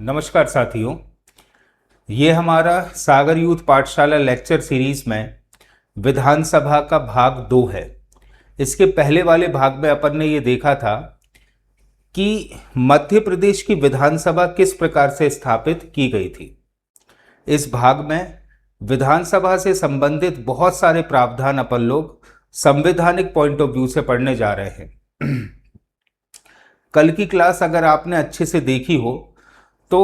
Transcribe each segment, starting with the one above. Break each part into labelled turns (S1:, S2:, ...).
S1: नमस्कार साथियों। ये हमारा सागर यूथ पाठशाला लेक्चर सीरीज में विधानसभा का भाग 2 है। इसके पहले वाले भाग में अपन ने ये देखा था कि मध्य प्रदेश की विधानसभा किस प्रकार से स्थापित की गई थी। इस भाग में विधानसभा से संबंधित बहुत सारे प्रावधान अपन लोग संवैधानिक पॉइंट ऑफ व्यू से पढ़ने जा रहे हैं। कल की क्लास अगर आपने अच्छे से देखी हो तो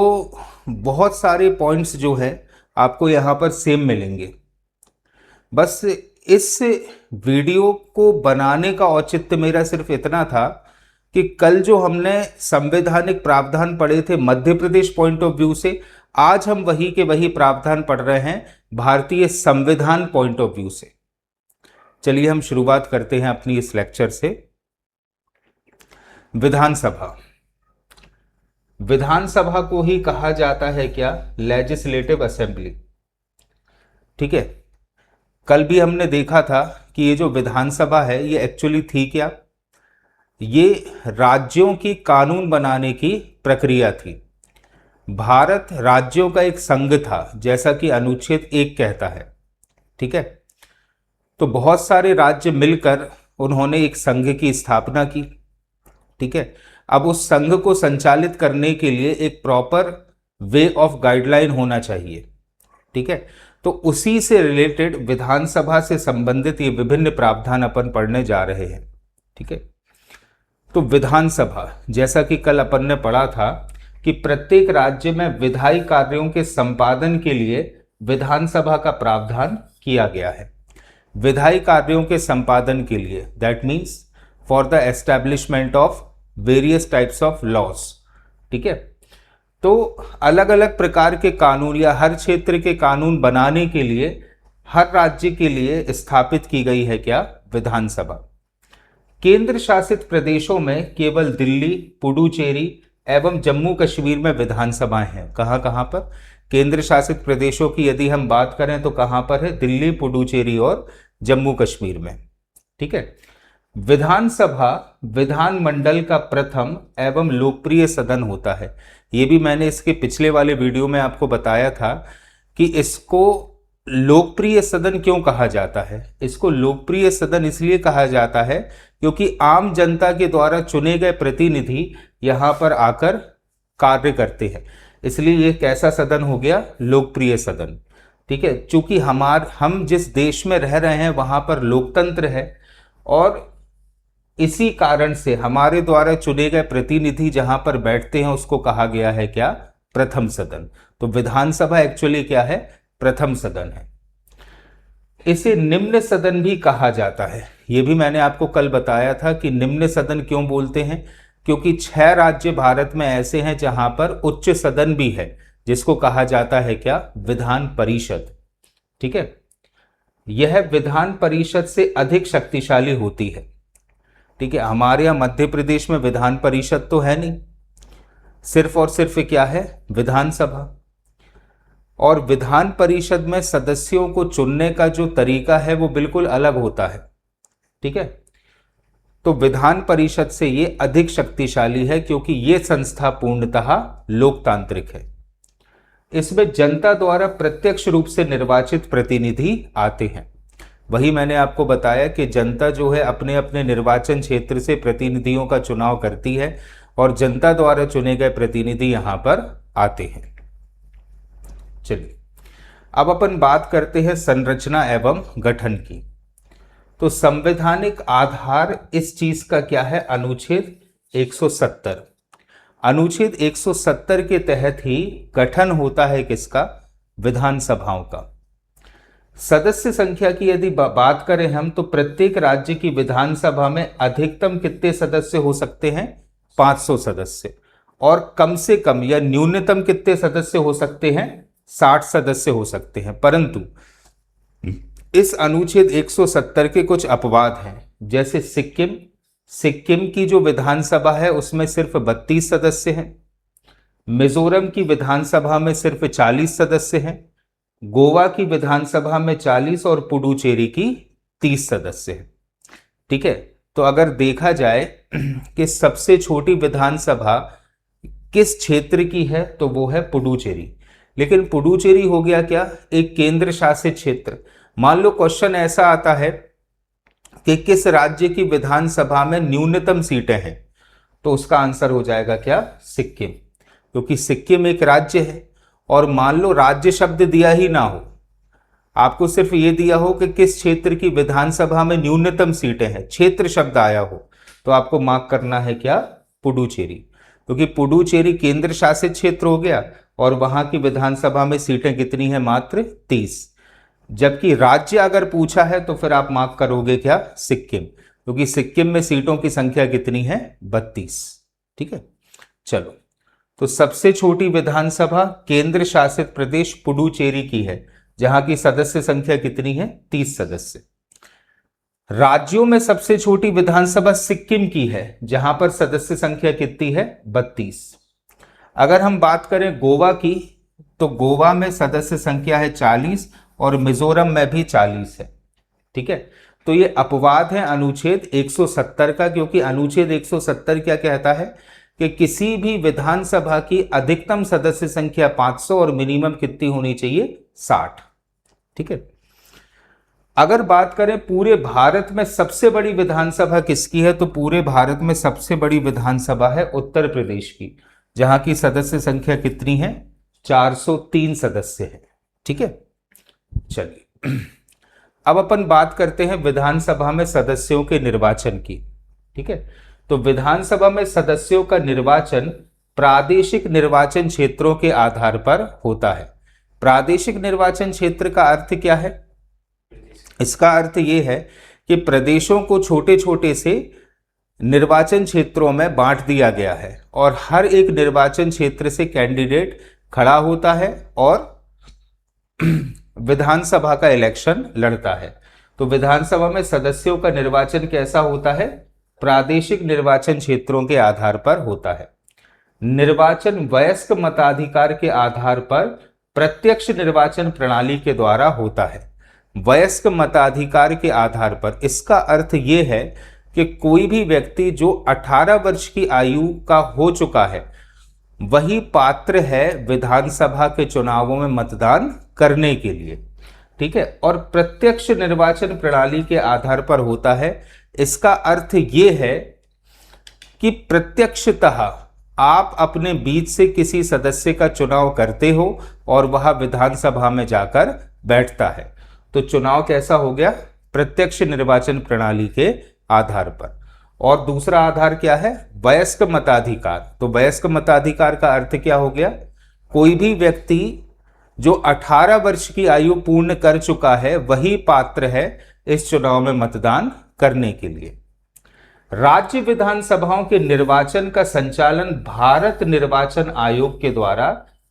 S1: बहुत सारे पॉइंट्स जो है आपको यहाँ पर सेम मिलेंगे। बस इस वीडियो को बनाने का औचित्य मेरा सिर्फ इतना था कि कल जो हमने संवैधानिक प्रावधान पढ़े थे Madhya Pradesh point of view से, आज हम वही के वही प्रावधान पढ़ रहे हैं भारतीय संविधान पॉइंट ऑफ व्यू से। चलिए हम शुरुआत करते हैं अपनी इस लेक्चर से। विधानसभा को ही कहा जाता है क्या? Legislative assembly. ठीक है, कल भी हमने देखा था कि ये जो विधानसभा है ये एक्चुअली थी क्या? ये राज्यों की कानून बनाने की प्रक्रिया थी। भारत राज्यों का एक संघ था, जैसा कि अनुच्छेद 1 कहता है। ठीक है, तो बहुत सारे राज्य मिलकर उन्होंने एक संघ की स्थापना की। ठीक है, अब उस संघ को संचालित करने के लिए एक प्रॉपर वे ऑफ गाइडलाइन होना चाहिए। ठीक है, तो उसी से रिलेटेड विधानसभा से संबंधित ये विभिन्न प्रावधान अपन पढ़ने जा रहे हैं। ठीक है, तो विधानसभा, जैसा कि कल अपन ने पढ़ा था कि प्रत्येक राज्य में विधायी कार्यों के संपादन के लिए विधानसभा का प्रावधान किया गया है। विधायी कार्यों के संपादन के लिए, that means for the establishment of various types of loss. ठीक है, तो अलग अलग प्रकार के कानून या हर क्षेत्र के कानून बनाने के लिए हर राज्य के लिए स्थापित की गई है क्या? विधानसभा। केंद्र शासित प्रदेशों में केवल दिल्ली, पुडुचेरी एवं जम्मू कश्मीर में विधानसभाएं हैं। कहां कहां पर? केंद्र शासित प्रदेशों की यदि हम बात करें तो कहां पर है? दिल्ली, पुडुचेरी और जम्मू कश्मीर में। ठीक है, विधानसभा विधानमंडल का प्रथम एवं लोकप्रिय सदन होता है। ये भी मैंने इसके पिछले वाले वीडियो में आपको बताया था कि इसको लोकप्रिय सदन क्यों कहा जाता है। इसको लोकप्रिय सदन इसलिए कहा जाता है क्योंकि आम जनता के द्वारा चुने गए प्रतिनिधि यहां पर आकर कार्य करते हैं, इसलिए ये कैसा सदन हो गया? लोकप्रिय सदन। ठीक है, चूंकि हम जिस देश में रह रहे हैं वहां पर लोकतंत्र है और इसी कारण से हमारे द्वारा चुने गए प्रतिनिधि जहां पर बैठते हैं उसको कहा गया है क्या? प्रथम सदन। तो विधानसभा एक्चुअली क्या है? प्रथम सदन है। इसे निम्न सदन भी कहा जाता है। यह भी मैंने आपको कल बताया था कि निम्न सदन क्यों बोलते हैं, क्योंकि 6 राज्य भारत में ऐसे हैं जहां पर उच्च सदन भी है, जिसको कहा जाता है क्या? विधान परिषद। ठीक है, यह विधान परिषद से अधिक शक्तिशाली होती है। ठीक है, हमारे यहाँ मध्य प्रदेश में विधान परिषद तो है नहीं, सिर्फ और सिर्फ क्या है? विधानसभा। और विधान परिषद में सदस्यों को चुनने का जो तरीका है वो बिल्कुल अलग होता है। ठीक है, तो विधान परिषद से ये अधिक शक्तिशाली है क्योंकि ये संस्था पूर्णतः लोकतांत्रिक है। इसमें जनता द्वारा प्रत्यक्ष रूप से निर्वाचित प्रतिनिधि आते हैं। वही मैंने आपको बताया कि जनता जो है अपने अपने निर्वाचन क्षेत्र से प्रतिनिधियों का चुनाव करती है और जनता द्वारा चुने गए प्रतिनिधि यहां पर आते हैं। चलिए अब अपन बात करते हैं संरचना एवं गठन की। तो संवैधानिक आधार इस चीज का क्या है? अनुच्छेद 170। अनुच्छेद 170 के तहत ही गठन होता है किसका? विधानसभाओं का। सदस्य संख्या की यदि बात करें हम तो प्रत्येक राज्य की विधानसभा में अधिकतम कितने सदस्य हो सकते हैं? 500 सदस्य। और कम से कम या न्यूनतम कितने सदस्य हो सकते हैं? 60 सदस्य हो सकते हैं। परंतु इस अनुच्छेद 170 के कुछ अपवाद हैं, जैसे सिक्किम की जो विधानसभा है उसमें सिर्फ 32 सदस्य हैं। मिजोरम की विधानसभा में सिर्फ 40 सदस्य हैं। गोवा की विधानसभा में 40 और पुडुचेरी की 30 सदस्य हैं। ठीक है, तो अगर देखा जाए कि सबसे छोटी विधानसभा किस क्षेत्र की है, तो वो है पुडुचेरी। लेकिन पुडुचेरी हो गया क्या, एक केंद्र शासित क्षेत्र। मान लो क्वेश्चन ऐसा आता है कि किस राज्य की विधानसभा में न्यूनतम सीटें हैं, तो उसका आंसर हो जाएगा क्या, सिक्किम, क्योंकि सिक्किम एक राज्य है। और मान लो राज्य शब्द दिया ही ना हो, आपको सिर्फ ये दिया हो कि किस क्षेत्र की विधानसभा में न्यूनतम सीटें हैं, क्षेत्र शब्द आया हो, तो आपको मार्क करना है क्या, पुडुचेरी, क्योंकि पुडुचेरी केंद्र शासित क्षेत्र हो गया और वहां की विधानसभा में सीटें कितनी है, मात्र 30। जबकि राज्य अगर पूछा है तो फिर आप मार्क करोगे क्या, सिक्किम, क्योंकि सिक्किम में सीटों की संख्या कितनी है, 32। ठीक है, चलो, तो सबसे छोटी विधानसभा केंद्र शासित प्रदेश पुडुचेरी की है, जहां की सदस्य संख्या कितनी है, 30 सदस्य। राज्यों में सबसे छोटी विधानसभा सिक्किम की है, जहां पर सदस्य संख्या कितनी है, 32। अगर हम बात करें गोवा की, तो गोवा में सदस्य संख्या है 40 और मिजोरम में भी 40 है। ठीक है, तो ये अपवाद है अनुच्छेद 170 का, क्योंकि अनुच्छेद 170 क्या कहता है कि किसी भी विधानसभा की अधिकतम सदस्य संख्या 500 और मिनिमम कितनी होनी चाहिए, 60। ठीक है, अगर बात करें पूरे भारत में सबसे बड़ी विधानसभा किसकी है, तो पूरे भारत में सबसे बड़ी विधानसभा है उत्तर प्रदेश की, जहां की सदस्य संख्या कितनी है, 403 सदस्य है। ठीक है, चलिए अब अपन बात करते हैं विधानसभा में सदस्यों के निर्वाचन की। ठीक है, तो विधानसभा में सदस्यों का निर्वाचन प्रादेशिक निर्वाचन क्षेत्रों के आधार पर होता है। प्रादेशिक निर्वाचन क्षेत्र का अर्थ क्या है, इसका अर्थ यह है कि प्रदेशों को छोटे छोटे से निर्वाचन क्षेत्रों में बांट दिया गया है और हर एक निर्वाचन क्षेत्र से कैंडिडेट खड़ा होता है और विधानसभा का इलेक्शन लड़ता है। तो विधानसभा में सदस्यों का निर्वाचन कैसा होता है, प्रादेशिक निर्वाचन क्षेत्रों के आधार पर होता है। निर्वाचन वयस्क मताधिकार के आधार पर प्रत्यक्ष निर्वाचन प्रणाली के द्वारा होता है। वयस्क मताधिकार के आधार पर, इसका अर्थ यह है कि कोई भी व्यक्ति जो 18 वर्ष की आयु का हो चुका है वही पात्र है विधानसभा के चुनावों में मतदान करने के लिए। ठीक है, और प्रत्यक्ष निर्वाचन प्रणाली के आधार पर होता है। इसका अर्थ यह है कि प्रत्यक्षतः आप अपने बीच से किसी सदस्य का चुनाव करते हो और वह विधानसभा में जाकर बैठता है। तो चुनाव कैसा हो गया, प्रत्यक्ष निर्वाचन प्रणाली के आधार पर। और दूसरा आधार क्या है, वयस्क मताधिकार। तो वयस्क मताधिकार का अर्थ क्या हो गया, कोई भी व्यक्ति जो 18 वर्ष की आयु पूर्ण कर चुका है वही पात्र है इस चुनाव में मतदान करने के लिए। राज्य विधानसभाओं के निर्वाचन का संचालन भारत निर्वाचन आयोग के द्वारा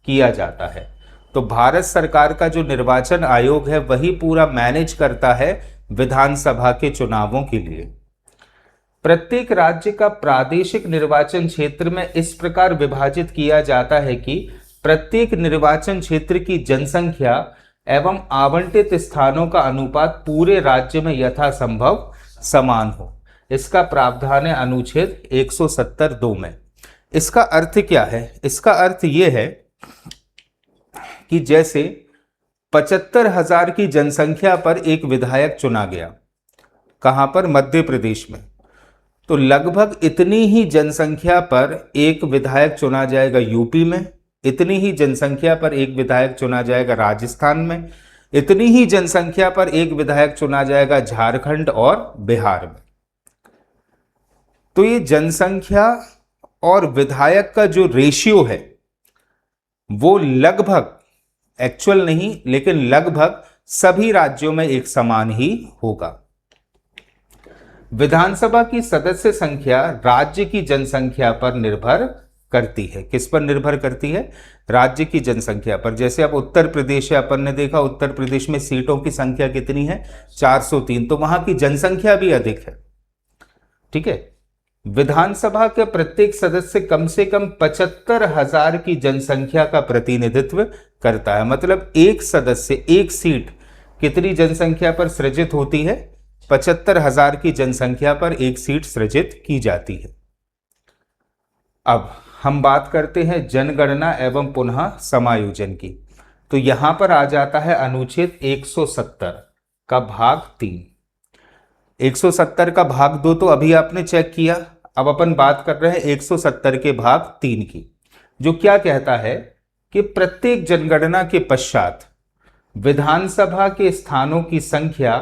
S1: किया जाता है। तो भारत सरकार का जो निर्वाचन आयोग है वही पूरा मैनेज करता है विधानसभा के चुनावों के लिए। प्रत्येक राज्य का प्रादेशिक निर्वाचन क्षेत्र में इस प्रकार विभाजित किया जाता है कि प्रत्येक निर्वाचन क्षेत्र की जनसंख्या एवं आवंटित स्थानों का अनुपात पूरे राज्य में यथासंभव समान हो। इसका प्रावधान है अनुच्छेद 170(2) में। इसका अर्थ क्या है, इसका अर्थ यह है कि जैसे 75,000 की जनसंख्या पर एक विधायक चुना गया, कहां पर, मध्य प्रदेश में, तो लगभग इतनी ही जनसंख्या पर एक विधायक चुना जाएगा यूपी में, इतनी ही जनसंख्या पर एक विधायक चुना जाएगा राजस्थान में, इतनी ही जनसंख्या पर एक विधायक चुना जाएगा झारखंड और बिहार में। तो ये जनसंख्या और विधायक का जो रेशियो है वो लगभग, एक्चुअल नहीं लेकिन लगभग सभी राज्यों में एक समान ही होगा। विधानसभा की सदस्य संख्या राज्य की जनसंख्या पर निर्भर करती है। किस पर निर्भर करती है, राज्य की जनसंख्या पर। जैसे अब उत्तर प्रदेश है, अपन ने देखा उत्तर प्रदेश में सीटों की संख्या कितनी है, 403, तो वहां की जनसंख्या भी अधिक है। ठीक है, विधानसभा के प्रत्येक सदस्य कम से कम 75,000 की जनसंख्या का प्रतिनिधित्व करता है। मतलब एक सदस्य, एक सीट कितनी जनसंख्या पर सृजित होती है, 75,000 की जनसंख्या पर एक सीट सृजित की जाती है। अब हम बात करते हैं जनगणना एवं पुनः समायोजन की, तो यहां पर आ जाता है अनुच्छेद 170 का भाग 3। 170 का भाग 2 तो अभी आपने चेक किया, अब अपन बात कर रहे हैं 170 के भाग 3 की, जो क्या कहता है कि प्रत्येक जनगणना के पश्चात विधानसभा के स्थानों की संख्या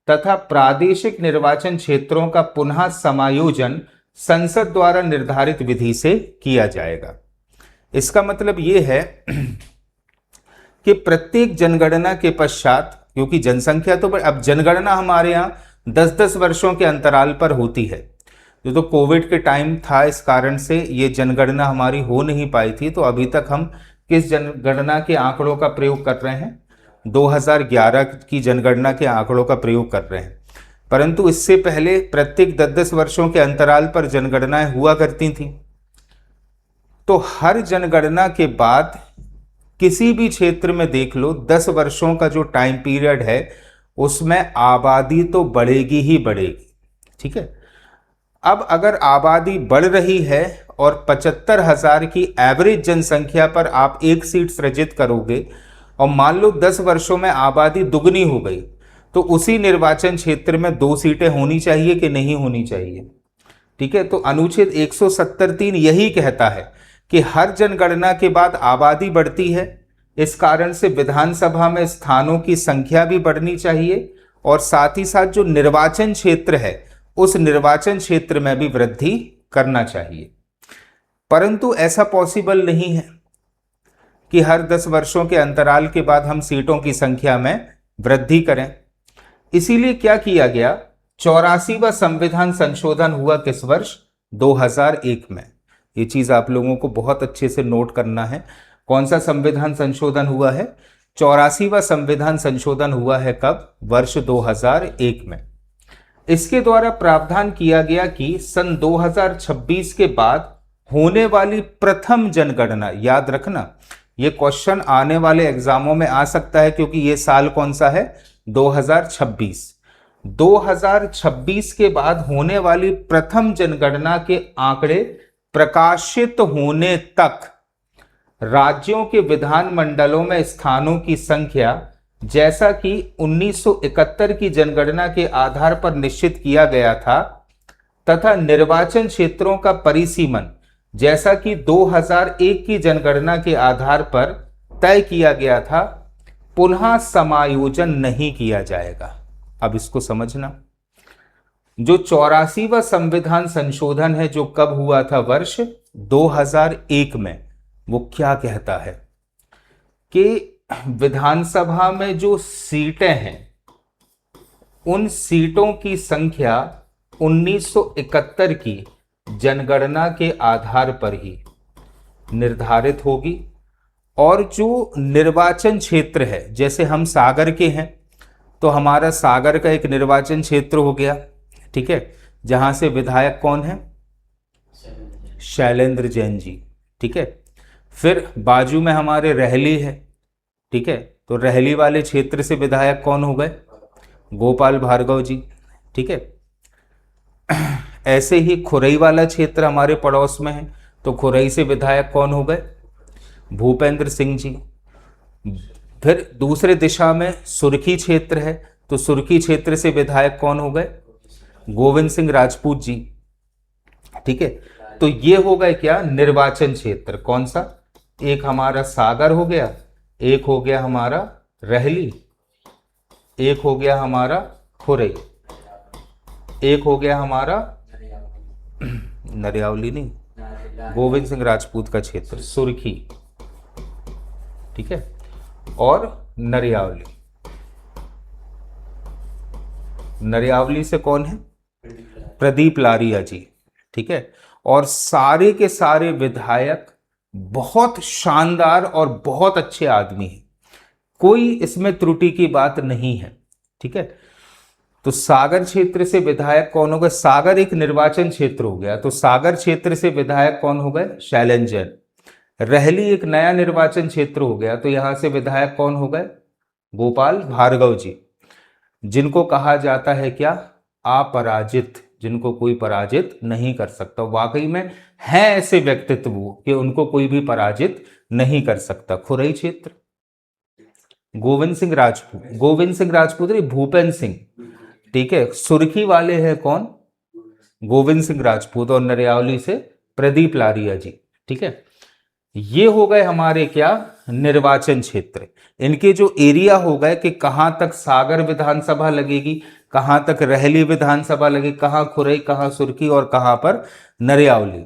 S1: तथा प्रादेशिक निर्वाचन क्षेत्रों का पुनः समायोजन संसद द्वारा निर्धारित विधि से किया जाएगा। इसका मतलब यह है कि प्रत्येक जनगणना के पश्चात, क्योंकि जनसंख्या तो अब जनगणना हमारे यहाँ 10-10 वर्षों के अंतराल पर होती है, जो तो कोविड के टाइम था, इस कारण से ये जनगणना हमारी हो नहीं पाई थी। तो अभी तक हम किस जनगणना के आंकड़ों का प्रयोग कर रहे हैं? 2011 की जनगणना के आंकड़ों का प्रयोग कर रहे हैं। परंतु इससे पहले प्रत्येक 10-10 वर्षों के अंतराल पर जनगणनाएं हुआ करती थी। तो हर जनगणना के बाद किसी भी क्षेत्र में देख लो, 10 वर्षों का जो टाइम पीरियड है उसमें आबादी तो बढ़ेगी ही बढ़ेगी। ठीक है, अब अगर आबादी बढ़ रही है और 75,000 की एवरेज जनसंख्या पर आप एक सीट सृजित करोगे और मान लो 10 वर्षों में आबादी दुगनी हो गई, तो उसी निर्वाचन क्षेत्र में 2 सीटें होनी चाहिए कि नहीं होनी चाहिए? ठीक है, तो अनुच्छेद 170(3) यही कहता है कि हर जनगणना के बाद आबादी बढ़ती है, इस कारण से विधानसभा में स्थानों की संख्या भी बढ़नी चाहिए और साथ ही साथ जो निर्वाचन क्षेत्र है उस निर्वाचन क्षेत्र में भी वृद्धि करना चाहिए। परंतु ऐसा पॉसिबल नहीं है कि हर 10 वर्षों के अंतराल के बाद हम सीटों की संख्या में वृद्धि करें। इसीलिए क्या किया गया, 84वां संविधान संशोधन हुआ किस वर्ष? 2001 में। ये चीज आप लोगों को बहुत अच्छे से नोट करना है। कौन सा संविधान संशोधन हुआ है? 84वां संविधान संशोधन हुआ है कब? वर्ष 2001 में। इसके द्वारा प्रावधान किया गया कि सन 2026 के बाद होने वाली प्रथम जनगणना, याद रखना ये क्वेश्चन आने वाले एग्जामों में आ सकता है, क्योंकि ये साल कौन सा है? 2026। 2026 के बाद होने वाली प्रथम जनगणना के आंकड़े प्रकाशित होने तक राज्यों के विधानमंडलों में स्थानों की संख्या, जैसा कि 1971 की जनगणना के आधार पर निश्चित किया गया था, तथा निर्वाचन क्षेत्रों का परिसीमन, जैसा कि 2001 की जनगणना के आधार पर तय किया गया था, पुनः समायोजन नहीं किया जाएगा। अब इसको समझना, जो 84वां संविधान संशोधन है जो कब हुआ था? वर्ष 2001 में। वो क्या कहता है कि विधानसभा में जो सीटें हैं उन सीटों की संख्या 1971 की जनगणना के आधार पर ही निर्धारित होगी, और जो निर्वाचन क्षेत्र है, जैसे हम सागर के हैं तो हमारा सागर का एक निर्वाचन क्षेत्र हो गया, ठीक है, जहां से विधायक कौन है? शैलेंद्र जैन जी। ठीक है, फिर बाजू में हमारे रहली है, ठीक है, तो रहली वाले क्षेत्र से विधायक कौन हो गए? गोपाल भार्गव जी। ठीक है, ऐसे ही खुरई वाला क्षेत्र हमारे पड़ोस में है, तो खुरई से विधायक कौन हो गए? भूपेंद्र सिंह जी। फिर दूसरे दिशा में सुर्खी क्षेत्र है, तो सुर्खी क्षेत्र से विधायक कौन हो गए? गोविंद सिंह राजपूत जी। ठीक है, तो ये हो गए क्या? निर्वाचन क्षेत्र। कौन सा? एक हमारा सागर हो गया, एक हो गया हमारा रहली, एक हो गया हमारा खुरई, एक हो गया हमारा नरियावली नहीं, गोविंद सिंह राजपूत का क्षेत्र सुर्खी। ठीक है, और नरियावली। नरियावली से कौन है? प्रदीप लारिया जी। ठीक है, और सारे के सारे विधायक बहुत शानदार और बहुत अच्छे आदमी हैं, कोई इसमें त्रुटि की बात नहीं है। ठीक है, तो सागर क्षेत्र से विधायक कौन हो गए? सागर एक निर्वाचन क्षेत्र हो गया, तो सागर क्षेत्र से विधायक कौन हो गए? शैलेंद्र जैन। रहली एक नया निर्वाचन क्षेत्र हो गया, तो यहां से विधायक कौन हो गए? गोपाल भार्गव जी, जिनको कहा जाता है क्या? अपराजित, जिनको कोई पराजित नहीं कर सकता। वाकई में हैं ऐसे व्यक्तित्व कि उनको कोई भी पराजित नहीं कर सकता। खुरई क्षेत्र, गोविंद सिंह राजपूत, गोविंद सिंह राजपूत नहीं, भूपेंद्र सिंह, ठीक है। सुर्खी वाले हैं कौन? गोविंद सिंह राजपूत, और नरियावली से प्रदीप लारिया जी, ठीक है। ये हो गए हमारे क्या, निर्वाचन क्षेत्र। इनके जो एरिया हो गए कि कहां तक सागर विधानसभा लगेगी, कहां तक रहली विधानसभा लगेगी, कहां खुरई, कहां सुर्खी और कहां पर नरियावली।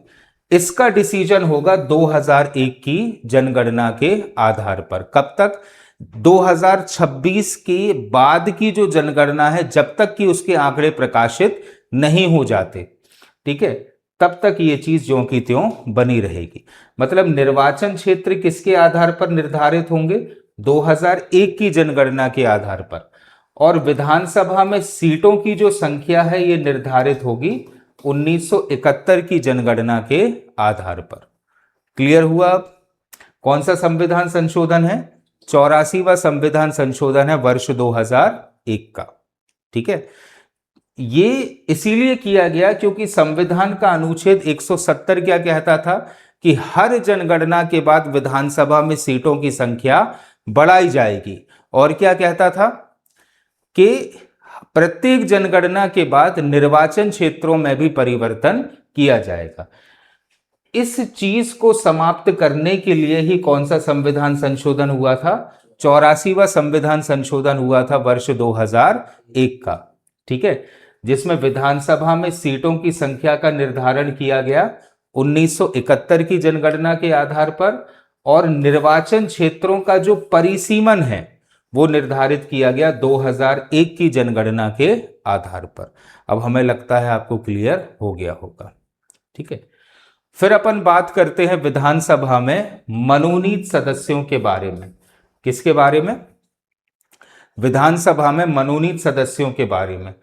S1: इसका डिसीजन होगा 2001 की जनगणना के आधार पर। कब तक? 2026 के बाद की जो जनगणना है, जब तक कि उसके आंकड़े प्रकाशित नहीं हो जाते, ठीक है, तब तक ये चीज ज्यों की त्यों बनी रहेगी। मतलब निर्वाचन क्षेत्र किसके आधार पर निर्धारित होंगे? 2001 की जनगणना के आधार पर। और विधानसभा में सीटों की जो संख्या है ये निर्धारित होगी 1971 की जनगणना के आधार पर। क्लियर हुआ? अब कौन सा संविधान संशोधन है? 84वां संविधान संशोधन है वर्ष 2001 का, ठीक है। ये इसीलिए किया गया क्योंकि संविधान का अनुच्छेद 170 क्या कहता था कि हर जनगणना के बाद विधानसभा में सीटों की संख्या बढ़ाई जाएगी। और क्या कहता था कि प्रत्येक जनगणना के बाद निर्वाचन क्षेत्रों में भी परिवर्तन किया जाएगा। इस चीज को समाप्त करने के लिए ही कौन सा संविधान संशोधन हुआ था? 84वां संविधान संशोधन हुआ था वर्ष 2001 का, ठीक है, जिसमें विधानसभा में सीटों की संख्या का निर्धारण किया गया 1971 की जनगणना के आधार पर, और निर्वाचन क्षेत्रों का जो परिसीमन है वो निर्धारित किया गया 2001 की जनगणना के आधार पर। अब हमें लगता है आपको क्लियर हो गया होगा, ठीक है। फिर अपन बात करते हैं विधानसभा में मनोनीत सदस्यों के बारे में। किसके बारे में? विधानसभा में मनोनीत सदस्यों के बारे में।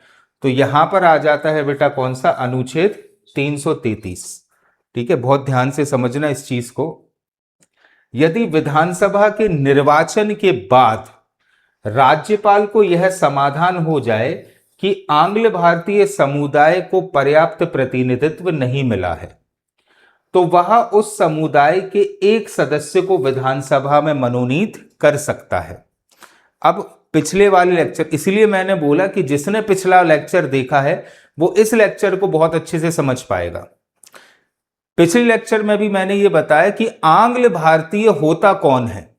S1: तो यहां पर आ जाता है बेटा कौन सा? अनुच्छेद 333, ठीक है। बहुत ध्यान से समझना इस चीज को। यदि विधानसभा के निर्वाचन के बाद राज्यपाल को यह समाधान हो जाए कि आंग्ल भारतीय समुदाय को पर्याप्त प्रतिनिधित्व नहीं मिला है, तो वह उस समुदाय के एक सदस्य को विधानसभा में मनोनीत कर सकता है। अब पिछले वाले लेक्चर, इसलिए मैंने बोला कि जिसने पिछला लेक्चर देखा है वो इस लेक्चर को बहुत अच्छे से समझ पाएगा। पिछले लेक्चर में भी मैंने ये बताया कि आंग्ल भारतीय होता कौन है।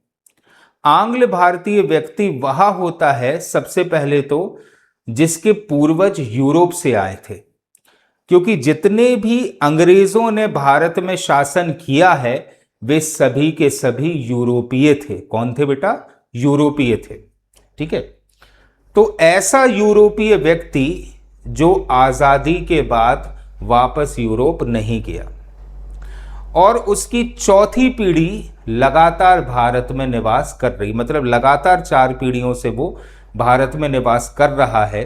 S1: आंग्ल भारतीय व्यक्ति वह होता है सबसे पहले तो जिसके पूर्वज यूरोप से आए थे, क्योंकि जितने भी अंग्रेजों ने भारत में शासन किया है वे सभी के सभी यूरोपीय थे। कौन थे बेटा? यूरोपीय थे, ठीक है। तो ऐसा यूरोपीय व्यक्ति जो आजादी के बाद वापस यूरोप नहीं गया और उसकी चौथी पीढ़ी लगातार भारत में निवास कर रही, मतलब लगातार 4 पीढ़ियों से वो भारत में निवास कर रहा है,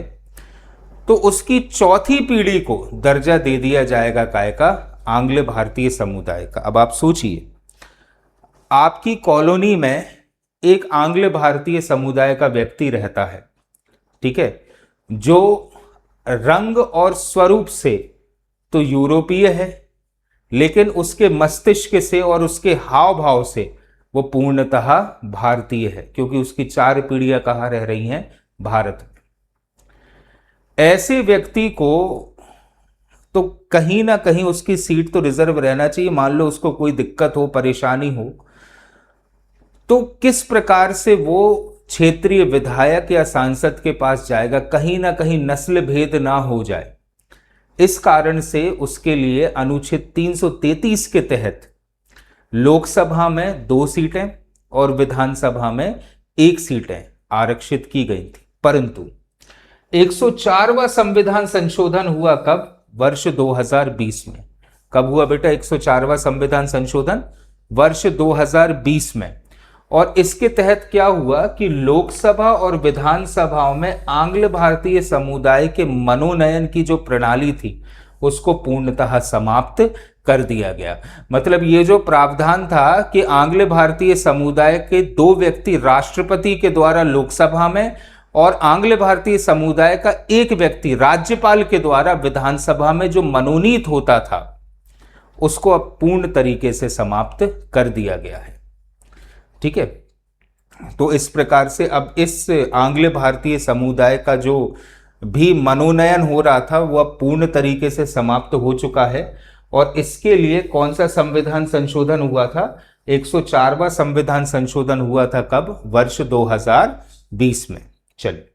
S1: तो उसकी चौथी पीढ़ी को दर्जा दे दिया जाएगा काय का? आंग्ल भारतीय समुदाय का। अब आप सोचिए, आपकी कॉलोनी में एक आंग्ल भारतीय समुदाय का व्यक्ति रहता है, ठीक है, जो रंग और स्वरूप से तो यूरोपीय है, लेकिन उसके मस्तिष्क से और उसके हाव भाव से वो पूर्णतः भारतीय है, क्योंकि उसकी 4 पीढ़ियां कहाँ रह रही हैं? भारत में। ऐसे व्यक्ति को तो कहीं ना कहीं उसकी सीट तो रिजर्व रहना चाहिए। मान लो उसको कोई दिक्कत हो, परेशानी हो, तो किस प्रकार से वो क्षेत्रीय विधायक या सांसद के पास जाएगा? कहीं ना कहीं नस्ल भेद ना हो जाए, इस कारण से उसके लिए अनुच्छेद 333 के तहत लोकसभा में 2 सीटें और विधानसभा में 1 सीटें आरक्षित की गई थी। परंतु 104वां संविधान संशोधन हुआ कब? वर्ष 2020 में। कब हुआ बेटा 104वां संविधान संशोधन? वर्ष 2020 में। और इसके तहत क्या हुआ कि लोकसभा और विधानसभाओं में आंग्ल भारतीय समुदाय के मनोनयन की जो प्रणाली थी उसको पूर्णतः समाप्त कर दिया गया। मतलब ये जो प्रावधान था कि आंग्ल भारतीय समुदाय के 2 व्यक्ति राष्ट्रपति के द्वारा लोकसभा में और आंग्ल भारतीय समुदाय का एक व्यक्ति राज्यपाल के द्वारा विधानसभा में जो मनोनीत होता था उसको अब पूर्ण तरीके से समाप्त कर दिया गया है। ठीक है, तो इस प्रकार से अब इस आंग्ल भारतीय समुदाय का जो भी मनोनयन हो रहा था वो अब पूर्ण तरीके से समाप्त हो चुका है। और इसके लिए कौन सा संविधान संशोधन हुआ था? 104वां संविधान संशोधन हुआ था। कब? वर्ष 2020 में। चलिए,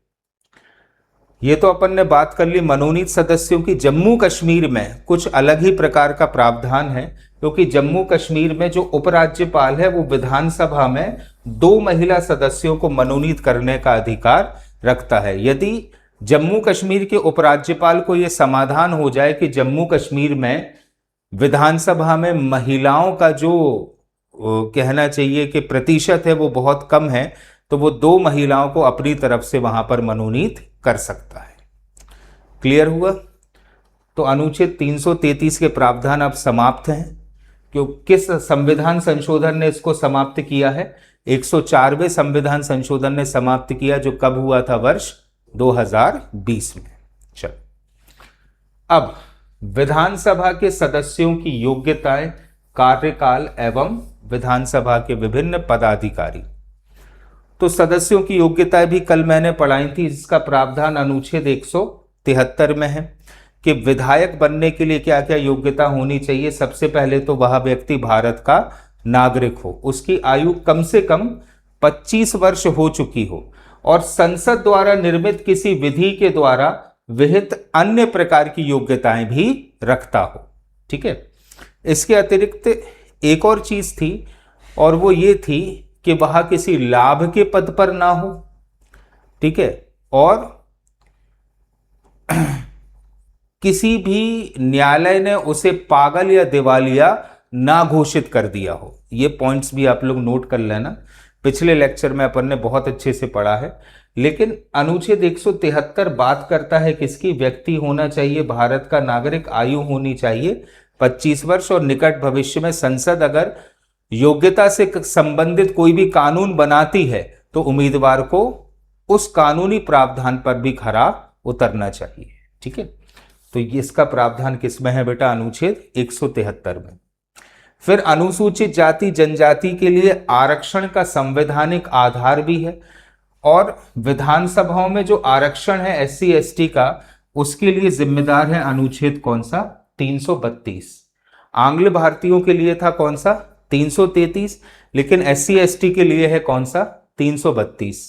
S1: ये तो अपन ने बात कर ली मनोनीत सदस्यों की। जम्मू कश्मीर में कुछ अलग ही प्रकार का प्रावधान है, क्योंकि जम्मू कश्मीर में जो उपराज्यपाल है वो विधानसभा में 2 महिला सदस्यों को मनोनीत करने का अधिकार रखता है। यदि जम्मू कश्मीर के उपराज्यपाल को यह समाधान हो जाए कि जम्मू कश्मीर में विधानसभा में महिलाओं का जो कहना चाहिए कि प्रतिशत है वो बहुत कम है, तो वो 2 महिलाओं को अपनी तरफ से वहां पर मनोनीत कर सकता है। क्लियर हुआ? तो अनुच्छेद 333 के प्रावधान अब समाप्त हैं। क्यों? किस संविधान संशोधन ने इसको समाप्त किया है? 104वें संविधान संशोधन ने समाप्त किया, जो कब हुआ था? वर्ष 2020 में। चलो, अब विधानसभा के सदस्यों की योग्यताएं, कार्यकाल एवं विधानसभा के विभिन्न पदाधिकारी। तो सदस्यों की योग्यताएं भी कल मैंने पढ़ाई थी। इसका प्रावधान अनुच्छेद 173 में है कि विधायक बनने के लिए क्या क्या योग्यता होनी चाहिए। सबसे पहले तो वह व्यक्ति भारत का नागरिक हो, उसकी आयु कम से कम 25 वर्ष हो चुकी हो और संसद द्वारा निर्मित किसी विधि के द्वारा विहित अन्य प्रकार की योग्यताएं भी रखता हो। ठीक है, इसके अतिरिक्त एक और चीज थी, और वो ये थी कि वह किसी लाभ के पद पर ना हो। ठीक है, और किसी भी न्यायालय ने उसे पागल या दिवालिया ना घोषित कर दिया हो। ये पॉइंट्स भी आप लोग नोट कर लेना, पिछले लेक्चर में अपन ने बहुत अच्छे से पढ़ा है। लेकिन अनुच्छेद 173 बात करता है किसकी? व्यक्ति होना चाहिए भारत का नागरिक, आयु होनी चाहिए 25 वर्ष, और निकट भविष्य में संसद अगर योग्यता से संबंधित कोई भी कानून बनाती है तो उम्मीदवार को उस कानूनी प्रावधान पर भी खरा उतरना चाहिए। ठीक है, तो इसका प्रावधान किसमें है बेटा? अनुच्छेद 173 में। फिर अनुसूचित जाति जनजाति के लिए आरक्षण का संवैधानिक आधार भी है, और विधानसभाओं में जो आरक्षण है SC ST का, उसके लिए जिम्मेदार है अनुच्छेद कौन सा? 332। आंग्ल भारतीयों के लिए था कौन सा? 333, लेकिन SC ST के लिए है कौन सा? 332।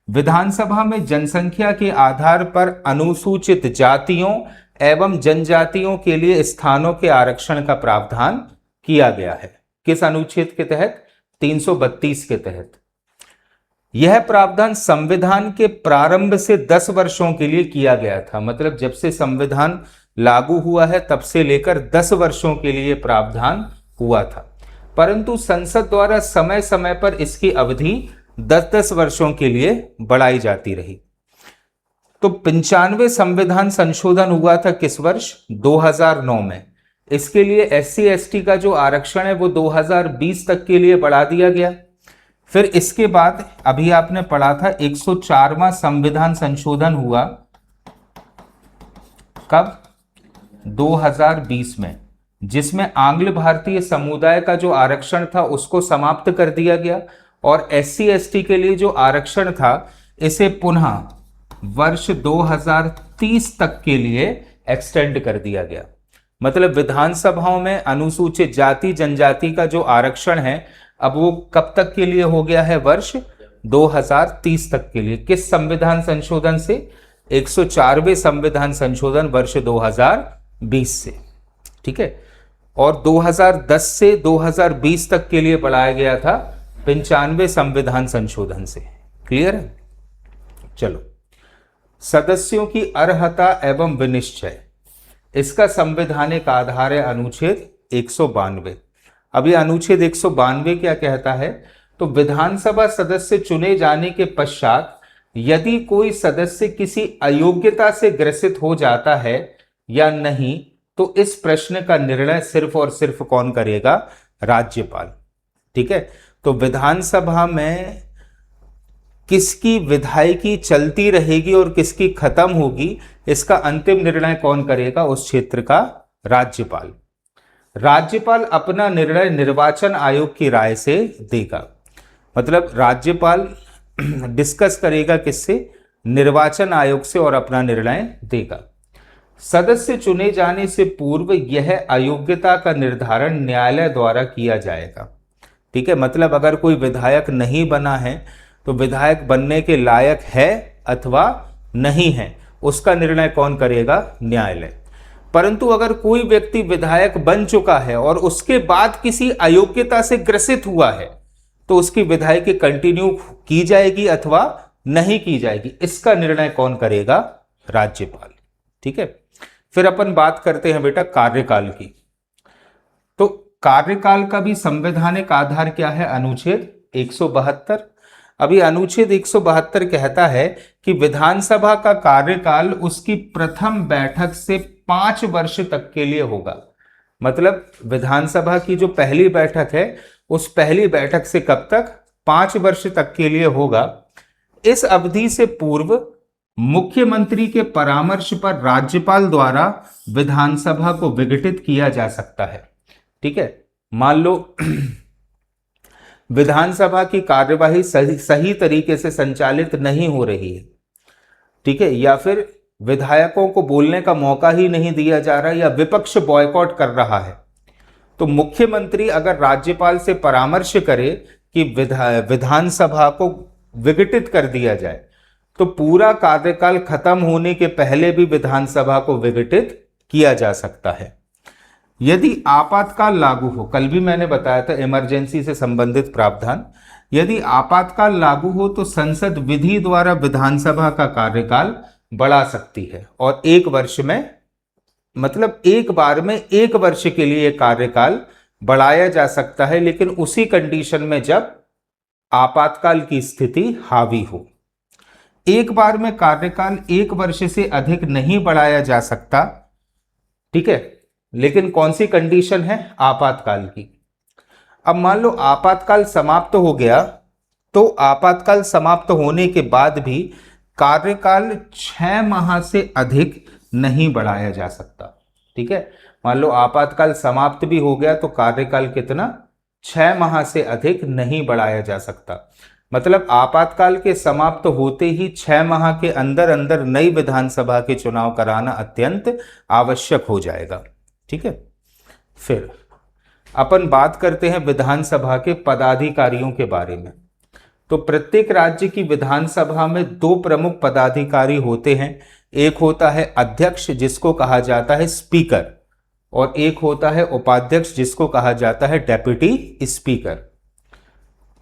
S1: विधानसभा में जनसंख्या के आधार पर अनुसूचित जातियों एवं जनजातियों के लिए स्थानों के आरक्षण का प्रावधान किया गया है। किस अनुच्छेद के तहत? 332 के तहत। यह प्रावधान संविधान के प्रारंभ से 10 वर्षों के लिए किया गया था। मतलब जब से संविधान लागू हुआ है तब से लेकर 10 वर्षों के लिए प्रावधान हुआ था, परंतु संसद द्वारा समय समय पर इसकी अवधि 10-10 वर्षों के लिए बढ़ाई जाती रही। तो 95वें संविधान संशोधन हुआ था किस वर्ष? 2009 में। इसके लिए SC ST का जो आरक्षण है वो 2020 तक के लिए बढ़ा दिया गया। फिर इसके बाद अभी आपने पढ़ा था 104वां संविधान संशोधन हुआ कब? 2020 में, जिसमें आंग्ल भारतीय समुदाय का जो आरक्षण था उसको समाप्त कर दिया गया, और SC ST के लिए जो आरक्षण था इसे पुनः वर्ष 2030 तक के लिए एक्सटेंड कर दिया गया। मतलब विधानसभाओं में अनुसूचित जाति जनजाति का जो आरक्षण है अब वो कब तक के लिए हो गया है? वर्ष 2030 तक के लिए। किस संविधान संशोधन से? 104वें संविधान संशोधन वर्ष 2020 से। ठीक है, और 2010 से 2020 तक के लिए बढ़ाया गया था 95वें संविधान संशोधन से। क्लियर है? चलो, सदस्यों की अर्हता एवं विनिश्चय, इसका संवैधानिक आधार है अनुच्छेद 192। अभी अनुच्छेद 192 क्या कहता है? तो विधानसभा सदस्य चुने जाने के पश्चात यदि कोई सदस्य किसी अयोग्यता से ग्रसित हो जाता है या नहीं, तो इस प्रश्न का निर्णय सिर्फ और सिर्फ कौन करेगा? राज्यपाल। ठीक है, तो विधानसभा में किसकी विधायकी चलती रहेगी और किसकी खत्म होगी, इसका अंतिम निर्णय कौन करेगा? उस क्षेत्र का राज्यपाल। राज्यपाल अपना निर्णय निर्वाचन आयोग की राय से देगा। मतलब राज्यपाल डिस्कस करेगा किससे? निर्वाचन आयोग से, और अपना निर्णय देगा। सदस्य चुने जाने से पूर्व यह अयोग्यता का निर्धारण न्यायालय द्वारा किया जाएगा। ठीक है, मतलब अगर कोई विधायक नहीं बना है तो विधायक बनने के लायक है अथवा नहीं है, उसका निर्णय कौन करेगा? न्यायालय। परंतु अगर कोई व्यक्ति विधायक बन चुका है और उसके बाद किसी अयोग्यता से ग्रसित हुआ है तो उसकी विधायकी कंटिन्यू की जाएगी अथवा नहीं की जाएगी, इसका निर्णय कौन करेगा? राज्यपाल। ठीक है, फिर अपन बात करते हैं बेटा कार्यकाल की। तो कार्यकाल का भी संवैधानिक आधार क्या है? अनुच्छेद 172। अभी अनुच्छेद 172 कहता है कि विधानसभा का कार्यकाल उसकी प्रथम बैठक से 5 वर्ष तक के लिए होगा। मतलब विधानसभा की जो पहली बैठक है उस पहली बैठक से कब तक? 5 वर्ष तक के लिए होगा। इस अवधि से पूर्व मुख्यमंत्री के परामर्श पर राज्यपाल द्वारा विधानसभा को विघटित किया जा सकता है। ठीक है, मान लो विधानसभा की कार्यवाही सही तरीके से संचालित नहीं हो रही है, ठीक है, या फिर विधायकों को बोलने का मौका ही नहीं दिया जा रहा, या विपक्ष बॉयकॉट कर रहा है, तो मुख्यमंत्री अगर राज्यपाल से परामर्श करे कि विधानसभा को विघटित कर दिया जाए, तो पूरा कार्यकाल खत्म होने के पहले भी विधानसभा को विघटित किया जा सकता है। यदि आपातकाल लागू हो, कल भी मैंने बताया था इमरजेंसी से संबंधित प्रावधान, यदि आपातकाल लागू हो तो संसद विधि द्वारा विधानसभा का कार्यकाल बढ़ा सकती है, और 1 वर्ष में, मतलब एक बार में 1 वर्ष के लिए कार्यकाल बढ़ाया जा सकता है, लेकिन उसी कंडीशन में जब आपातकाल की स्थिति हावी हो। एक बार में कार्यकाल 1 वर्ष से अधिक नहीं बढ़ाया जा सकता। ठीक है, लेकिन कौन सी कंडीशन है? आपातकाल की। अब मान लो आपातकाल समाप्त हो गया, तो आपातकाल समाप्त होने के बाद भी कार्यकाल 6 माह से अधिक नहीं बढ़ाया जा सकता। ठीक है, मान लो आपातकाल समाप्त भी हो गया तो कार्यकाल कितना? 6 माह से अधिक नहीं बढ़ाया जा सकता। मतलब आपातकाल के समाप्त होते ही 6 माह के अंदर अंदर नई विधानसभा के चुनाव कराना अत्यंत आवश्यक हो जाएगा। ठीक है, फिर अपन बात करते हैं विधानसभा के पदाधिकारियों के बारे में। तो प्रत्येक राज्य की विधानसभा में 2 प्रमुख पदाधिकारी होते हैं। एक होता है अध्यक्ष जिसको कहा जाता है स्पीकर, और एक होता है उपाध्यक्ष जिसको कहा जाता है डेप्यूटी स्पीकर।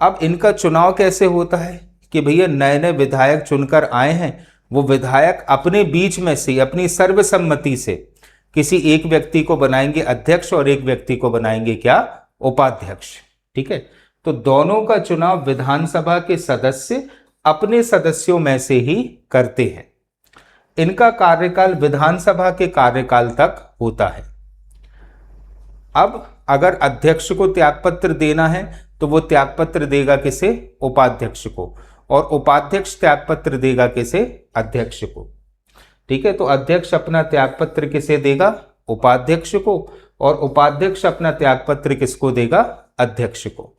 S1: अब इनका चुनाव कैसे होता है कि भैया नए नए विधायक चुनकर आए हैं, वो विधायक अपने बीच में से अपनी सर्वसम्मति से किसी एक व्यक्ति को बनाएंगे अध्यक्ष और एक व्यक्ति को बनाएंगे क्या? उपाध्यक्ष। ठीक है, तो दोनों का चुनाव विधानसभा के सदस्य अपने सदस्यों में से ही करते हैं। इनका कार्यकाल विधानसभा के कार्यकाल तक होता है। अब अगर अध्यक्ष को त्यागपत्र देना है तो वो त्यागपत्र देगा किसे? उपाध्यक्ष को, और उपाध्यक्ष त्यागपत्र देगा किसे? अध्यक्ष को। ठीक है, तो अध्यक्ष अपना त्यागपत्र किसे देगा? उपाध्यक्ष को, और उपाध्यक्ष अपना त्यागपत्र किसको देगा? अध्यक्ष को।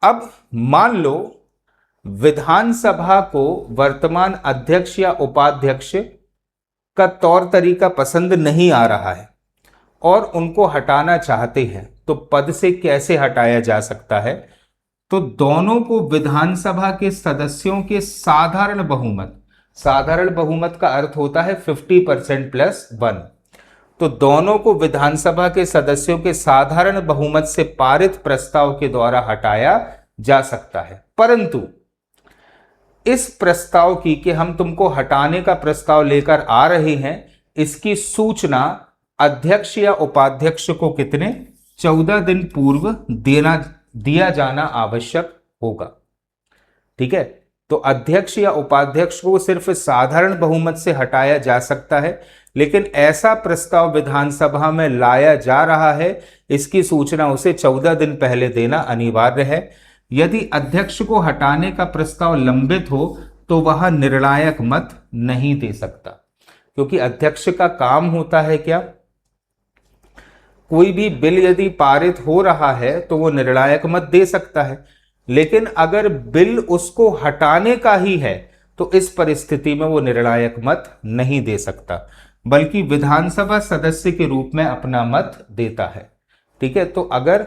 S1: अब मान लो विधानसभा को वर्तमान अध्यक्ष या उपाध्यक्ष का तौर तरीका पसंद नहीं आ रहा है और उनको हटाना चाहते हैं, तो पद से कैसे हटाया जा सकता है? तो दोनों को विधानसभा के सदस्यों के साधारण बहुमत, साधारण बहुमत का अर्थ होता है 50% + 1, तो दोनों को विधानसभा के सदस्यों के साधारण बहुमत से पारित प्रस्ताव के द्वारा हटाया जा सकता है। परंतु इस प्रस्ताव की कि हम तुमको हटाने का प्रस्ताव लेकर आ रहे हैं, इसकी सूचना अध्यक्ष या उपाध्यक्ष को कितने? 14 दिन पूर्व दिया जाना आवश्यक होगा। ठीक है, तो अध्यक्ष या उपाध्यक्ष को सिर्फ साधारण बहुमत से हटाया जा सकता है, लेकिन ऐसा प्रस्ताव विधानसभा में लाया जा रहा है, इसकी सूचना उसे 14 दिन पहले देना अनिवार्य है। यदि अध्यक्ष को हटाने का प्रस्ताव लंबित हो तो वह निर्णायक मत नहीं दे सकता, क्योंकि अध्यक्ष का काम होता है क्या, कोई भी बिल यदि पारित हो रहा है तो वो निर्णायक मत दे सकता है, लेकिन अगर बिल उसको हटाने का ही है तो इस परिस्थिति में वो निर्णायक मत नहीं दे सकता, बल्कि विधानसभा सदस्य के रूप में अपना मत देता है। ठीक है, तो अगर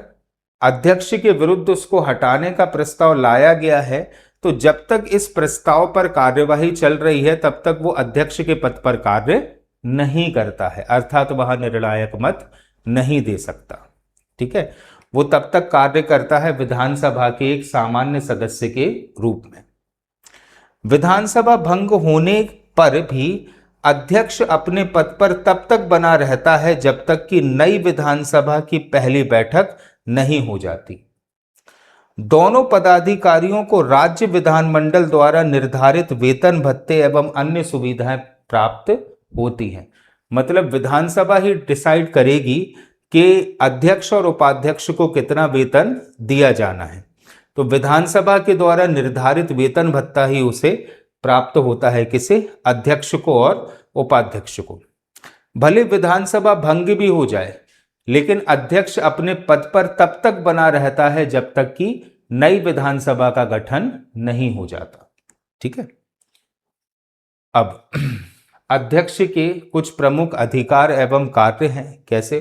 S1: अध्यक्ष के विरुद्ध उसको हटाने का प्रस्ताव लाया गया है तो जब तक इस प्रस्ताव पर कार्यवाही चल रही है तब तक वो अध्यक्ष के पद पर कार्य नहीं करता है, अर्थात वह निर्णायक मत नहीं दे सकता। ठीक है, वो तब तक कार्य करता है विधानसभा के एक सामान्य सदस्य के रूप में। विधानसभा भंग होने पर भी अध्यक्ष अपने पद पर तब तक बना रहता है जब तक कि नई विधानसभा की पहली बैठक नहीं हो जाती। दोनों पदाधिकारियों को राज्य विधानमंडल द्वारा निर्धारित वेतन भत्ते एवं अन्य सुविधाएं प्राप्त होती हैं। मतलब विधानसभा ही डिसाइड करेगी कि अध्यक्ष और उपाध्यक्ष को कितना वेतन दिया जाना है, तो विधानसभा के द्वारा निर्धारित वेतन भत्ता ही उसे प्राप्त होता है, किसे, अध्यक्ष को और उपाध्यक्ष को। भले विधानसभा भंग भी हो जाए लेकिन अध्यक्ष अपने पद पर तब तक बना रहता है जब तक कि नई विधानसभा का गठन नहीं हो जाता। ठीक है, अब अध्यक्ष के कुछ प्रमुख अधिकार एवं कार्य हैं। कैसे?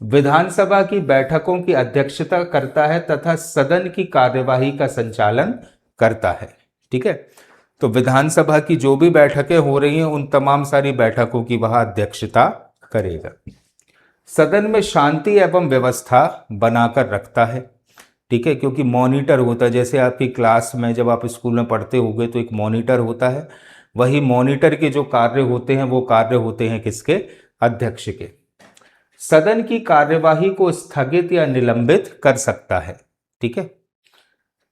S1: विधानसभा की बैठकों की अध्यक्षता करता है तथा सदन की कार्यवाही का संचालन करता है। ठीक है, तो विधानसभा की जो भी बैठकें हो रही हैं उन तमाम सारी बैठकों की वह अध्यक्षता करेगा। सदन में शांति एवं व्यवस्था बनाकर रखता है। ठीक है, क्योंकि मॉनिटर होता है, जैसे आपकी क्लास में जब आप स्कूल में पढ़ते होगे तो एक मॉनिटर होता है, वही मॉनिटर के जो कार्य होते हैं वो कार्य होते हैं किसके, अध्यक्ष के। सदन की कार्यवाही को स्थगित या निलंबित कर सकता है। ठीक है,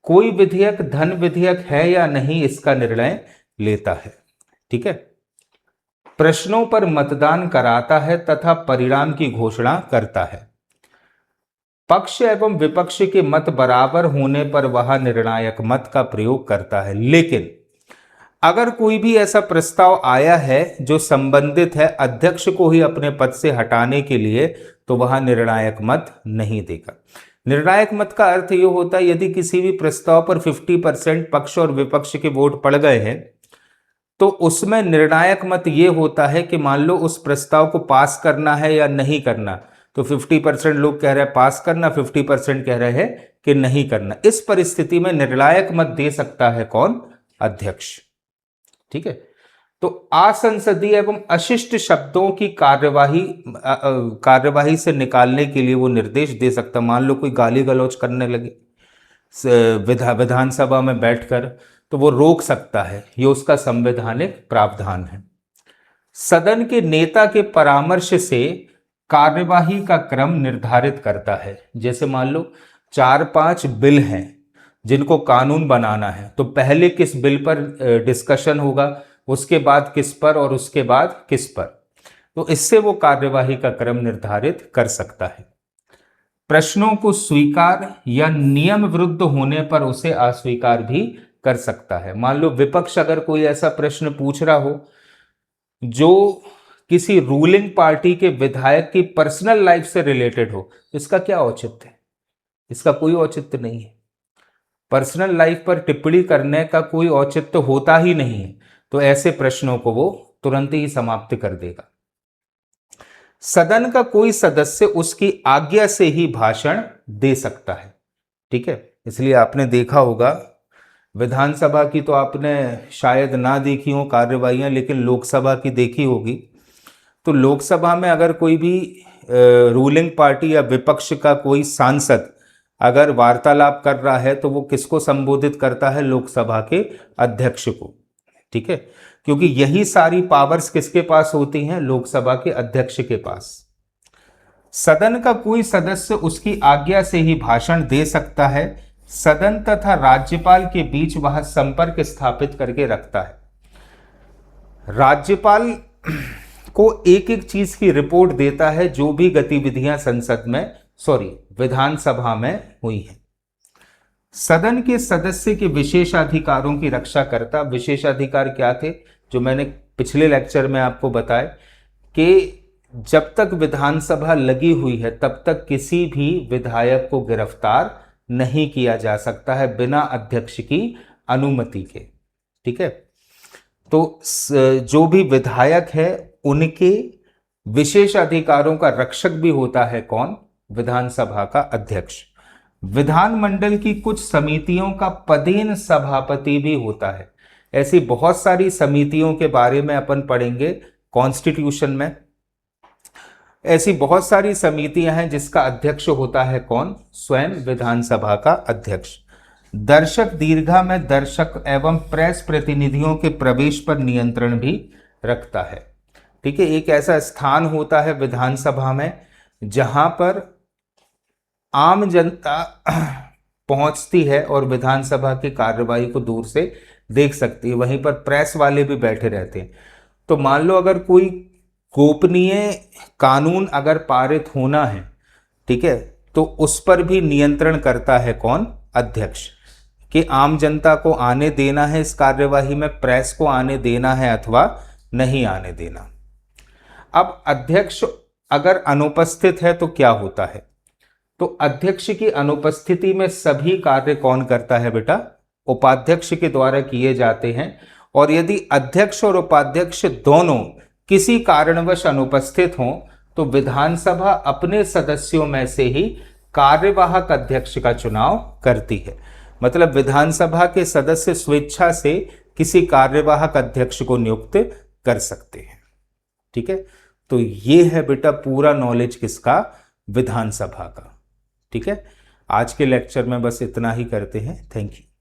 S1: कोई विधेयक धन विधेयक है या नहीं इसका निर्णय लेता है। ठीक है, प्रश्नों पर मतदान कराता है तथा परिणाम की घोषणा करता है। पक्ष एवं विपक्ष के मत बराबर होने पर वह निर्णायक मत का प्रयोग करता है, लेकिन अगर कोई भी ऐसा प्रस्ताव आया है जो संबंधित है अध्यक्ष को ही अपने पद से हटाने के लिए, तो वह निर्णायक मत नहीं देगा। निर्णायक मत का अर्थ यह होता है यदि किसी भी प्रस्ताव पर 50% पक्ष और विपक्ष के वोट पड़ गए हैं तो उसमें निर्णायक मत ये होता है कि मान लो उस प्रस्ताव को पास करना है या नहीं करना, तो 50% लोग कह रहे हैं पास करना, 50% कह रहे हैं कि नहीं करना। इस परिस्थिति में निर्णायक मत दे सकता है कौन, अध्यक्ष। ठीक है, तो असंसदीय एवं अशिष्ट शब्दों की कार्यवाही से निकालने के लिए वो निर्देश दे सकता। मान लो कोई गाली गलौज करने लगे विधानसभा में बैठकर, तो वो रोक सकता है, ये उसका संवैधानिक प्रावधान है। सदन के नेता के परामर्श से कार्यवाही का क्रम निर्धारित करता है। जैसे मान लो 4-5 बिल हैं जिनको कानून बनाना है, तो पहले किस बिल पर डिस्कशन होगा, उसके बाद किस पर और उसके बाद किस पर, तो इससे वो कार्यवाही का क्रम निर्धारित कर सकता है। प्रश्नों को स्वीकार या नियम विरुद्ध होने पर उसे अस्वीकार भी कर सकता है। मान लो विपक्ष अगर कोई ऐसा प्रश्न पूछ रहा हो जो किसी रूलिंग पार्टी के विधायक की पर्सनल लाइफ से रिलेटेड हो, इसका क्या औचित्य है? इसका कोई औचित्य नहीं है। पर्सनल लाइफ पर टिप्पणी करने का कोई औचित्य होता ही नहीं है, तो ऐसे प्रश्नों को वो तुरंत ही समाप्त कर देगा। सदन का कोई सदस्य उसकी आज्ञा से ही भाषण दे सकता है। ठीक है, इसलिए आपने देखा होगा विधानसभा की तो आपने शायद ना देखी हो कार्यवाहियां, लेकिन लोकसभा की देखी होगी। तो लोकसभा में अगर कोई भी रूलिंग पार्टी या विपक्ष का कोई सांसद अगर वार्तालाप कर रहा है तो वो किसको संबोधित करता है, लोकसभा के अध्यक्ष को। ठीक है, क्योंकि यही सारी पावर्स किसके पास होती हैं, लोकसभा के अध्यक्ष के पास। सदन का कोई सदस्य उसकी आज्ञा से ही भाषण दे सकता है। सदन तथा राज्यपाल के बीच वह संपर्क स्थापित करके रखता है। राज्यपाल को एक एक चीज की रिपोर्ट देता है जो भी गतिविधियां विधानसभा में हुई हैं। सदन के सदस्य के विशेषाधिकारों की रक्षा करता। विशेषाधिकार क्या थे, जो मैंने पिछले लेक्चर में आपको बताया कि जब तक विधानसभा लगी हुई है तब तक किसी भी विधायक को गिरफ्तार नहीं किया जा सकता है बिना अध्यक्ष की अनुमति के। ठीक है, तो जो भी विधायक है उनके विशेष अधिकारों का रक्षक भी होता है कौन, विधानसभा का अध्यक्ष। विधानमंडल की कुछ समितियों का पदेन सभापति भी होता है। ऐसी बहुत सारी समितियों के बारे में अपन पढ़ेंगे कॉन्स्टिट्यूशन में। ऐसी बहुत सारी समितियां हैं जिसका अध्यक्ष होता है कौन, स्वयं विधानसभा का अध्यक्ष। दर्शक दीर्घा में दर्शक एवं प्रेस प्रतिनिधियों के प्रवेश पर नियंत्रण भी रखता है। ठीक है, एक ऐसा स्थान होता है विधानसभा में जहां पर आम जनता पहुंचती है और विधानसभा की कार्यवाही को दूर से देख सकती है। वहीं पर प्रेस वाले भी बैठे रहते हैं। तो मान लो अगर कोई गोपनीय कानून अगर पारित होना है, ठीक है, तो उस पर भी नियंत्रण करता है कौन, अध्यक्ष, कि आम जनता को आने देना है इस कार्यवाही में, प्रेस को आने देना है अथवा नहीं आने देना। अब अध्यक्ष अगर अनुपस्थित है तो क्या होता है, तो अध्यक्ष की अनुपस्थिति में सभी कार्य कौन करता है बेटा, उपाध्यक्ष के द्वारा किए जाते हैं। और यदि अध्यक्ष और उपाध्यक्ष दोनों किसी कारणवश अनुपस्थित हों तो विधानसभा अपने सदस्यों में से ही कार्यवाहक अध्यक्ष का चुनाव करती है। मतलब विधानसभा के सदस्य स्वेच्छा से किसी कार्यवाहक अध्यक्ष को नियुक्त कर सकते हैं। ठीक है, तो ये है बेटा पूरा नॉलेज किसका, विधानसभा का। ठीक है, आज के लेक्चर में बस इतना ही करते हैं। Thank you.